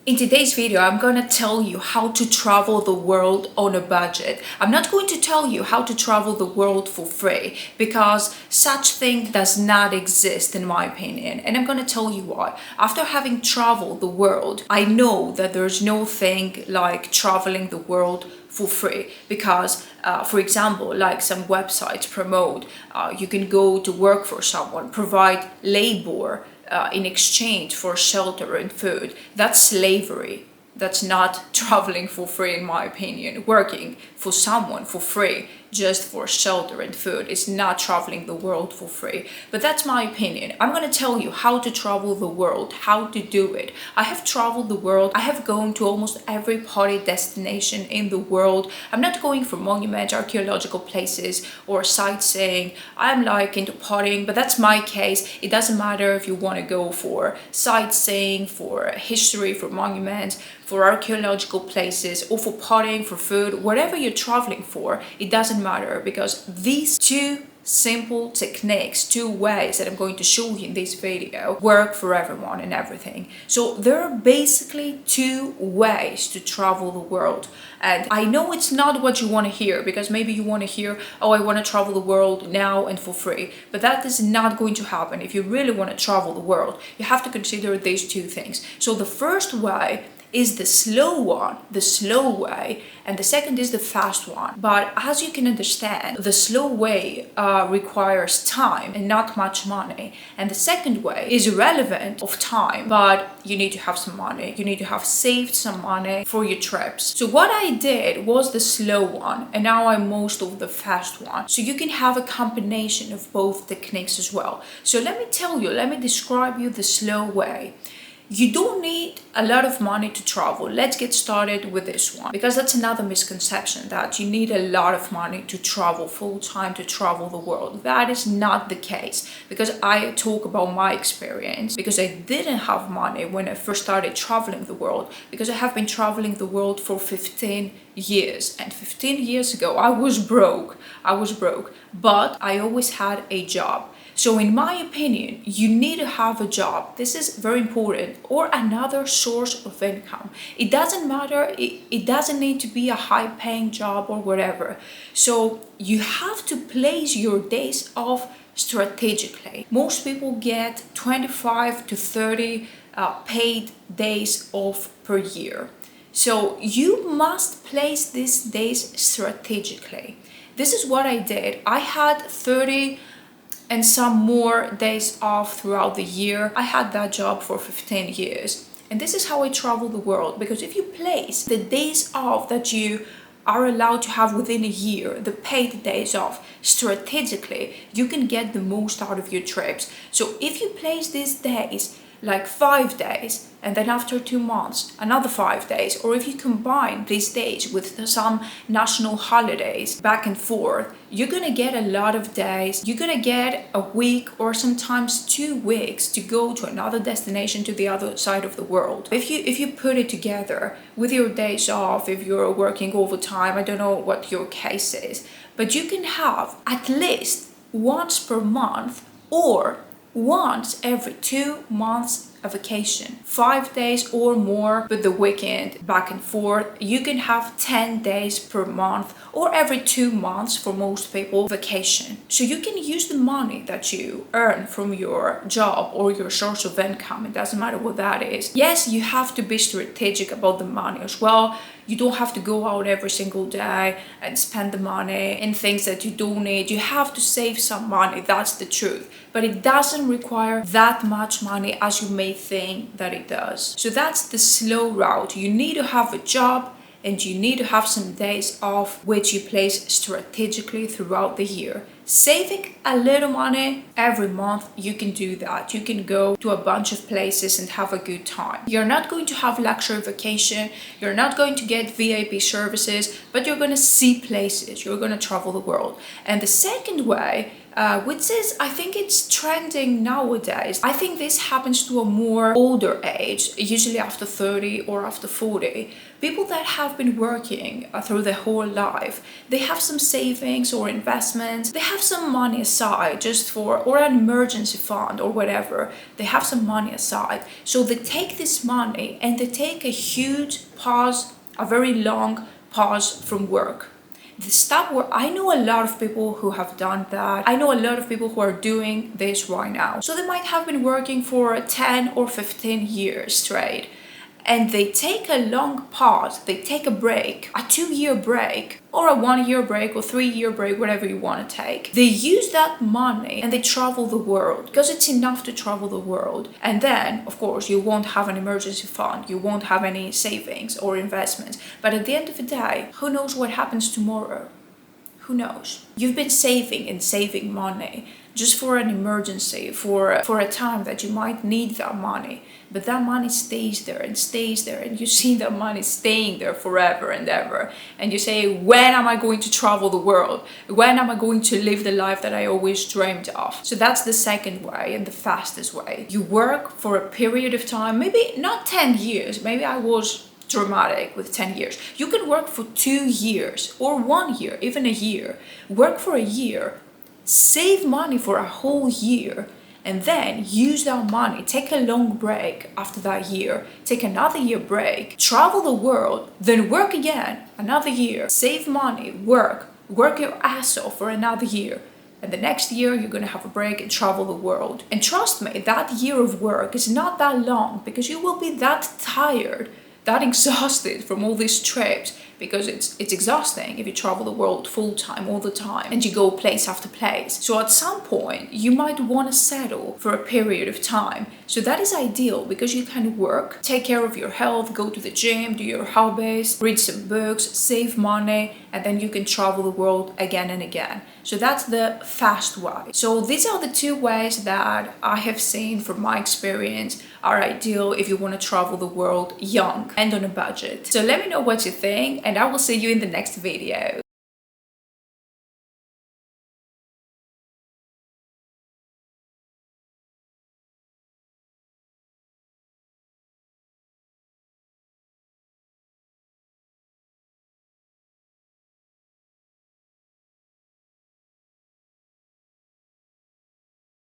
In today's video, I'm gonna tell you how to travel the world on a budget. I'm not going to tell you how to travel the world for free because such thing does not exist in my opinion. And I'm gonna tell you why. After having traveled the world, I know that there's no thing like traveling the world for free because for example, like some websites promote you can go to work for someone, provide labor in exchange for shelter and food. That's slavery. That's not traveling for free in my opinion. Working for someone for free just for shelter and food is not traveling the world for free. But that's my opinion. I'm gonna tell you how to travel the world, how to do it. I have traveled the world. I have gone to almost every party destination in the world. I'm not going for monuments, archaeological places or sightseeing. I'm like into partying, but that's my case. It doesn't matter if you want to go for sightseeing, for history, for monuments, for archaeological places, or for partying, for food, whatever you're traveling for, it doesn't matter because these two simple techniques, two ways that I'm going to show you in this video work for everyone and everything. So there are basically two ways to travel the world. And I know it's not what you want to hear because maybe you want to hear, oh, I want to travel the world now and for free. But that is not going to happen. If you really want to travel the world, you have to consider these two things. So the first way is the slow one, the slow way, and the second is the fast one. But as you can understand, the slow way requires time and not much money, and the second way is irrelevant of time, but you need to have some money. You need to have saved some money for your trips. So what I did was the slow one, and now I'm most of the fast one. So you can have a combination of both techniques as well. So let me describe you the slow way. You don't need a lot of money to travel. Let's get started with this one because that's another misconception that you need a lot of money to travel full time to travel the world. That is not the case because I talk about my experience because I didn't have money when I first started traveling the world because I have been traveling the world for 15 years and 15 years ago I was broke, but I always had a job. So in my opinion, you need to have a job. This is very important, or another source of income. It doesn't matter, it doesn't need to be a high paying job or whatever. So you have to place your days off strategically. Most people get 25 to 30 paid days off per year. So you must place these days strategically. This is what I did. I had 30 and some more days off throughout the year. I had that job for 15 years. And this is how I travel the world, because if you place the days off that you are allowed to have within a year, the paid days off, strategically, you can get the most out of your trips. So if you place these days, like 5 days, and then after 2 months, another 5 days, or if you combine these days with some national holidays back and forth, you're gonna get a lot of days. You're gonna get a week or sometimes 2 weeks to go to another destination to the other side of the world. If you put it together with your days off, if you're working overtime, I don't know what your case is, but you can have at least once per month or once every 2 months a vacation, 5 days or more with the weekend back and forth. You can have 10 days per month or every 2 months for most people vacation. So you can use the money that you earn from your job or your source of income. It doesn't matter what that is. Yes, you have to be strategic about the money as well. You don't have to go out every single day and spend the money in things that you don't need. You have to save some money, that's the truth. But it doesn't require that much money as you may think that it does. So that's the slow route. You need to have a job and you need to have some days off which you place strategically throughout the year. Saving a little money every month, you can do that. You can go to a bunch of places and have a good time. You're not going to have luxury vacation, you're not going to get VIP services, but you're going to see places, you're going to travel the world. And the second way which is, I think it's trending nowadays. I think this happens to a more older age, usually after 30 or after 40. People that have been working through their whole life, they have some savings or investments, they have some money aside just for, or an emergency fund or whatever, they have some money aside. So they take this money and they take a huge pause, a very long pause from work. They stop work. I know a lot of people who have done that. I know a lot of people who are doing this right now. So they might have been working for 10 or 15 years straight. And they take a long pause, they take a break, a 2-year break, or a 1-year break, or 3-year break, whatever you want to take. They use that money and they travel the world because it's enough to travel the world. And then, of course, you won't have an emergency fund, you won't have any savings or investments. But at the end of the day, who knows what happens tomorrow? Who knows? You've been saving and saving money just for an emergency, for a time that you might need that money. But that money stays there and stays there, and you see that money staying there forever and ever. And you say, when am I going to travel the world? When am I going to live the life that I always dreamed of? So that's the second way and the fastest way. You work for a period of time, maybe not 10 years, maybe I was dramatic with 10 years. You can work for 2 years or 1 year, even a year. Work for a year, save money for a whole year, and then use that money, take a long break after that year, take another year break, travel the world, then work again, another year, save money, work your ass off for another year. And the next year, you're going to have a break and travel the world. And trust me, that year of work is not that long because you will be that tired, that exhausted from all these trips, because it's exhausting if you travel the world full time all the time and you go place after place. So at some point you might want to settle for a period of time. So that is ideal because you can work, take care of your health, go to the gym, do your hobbies, read some books, save money, and then you can travel the world again and again. So that's the fast way. So these are the 2 ways that I have seen from my experience are ideal if you want to travel the world young and on a budget. So let me know what you think, and I will see you in the next video.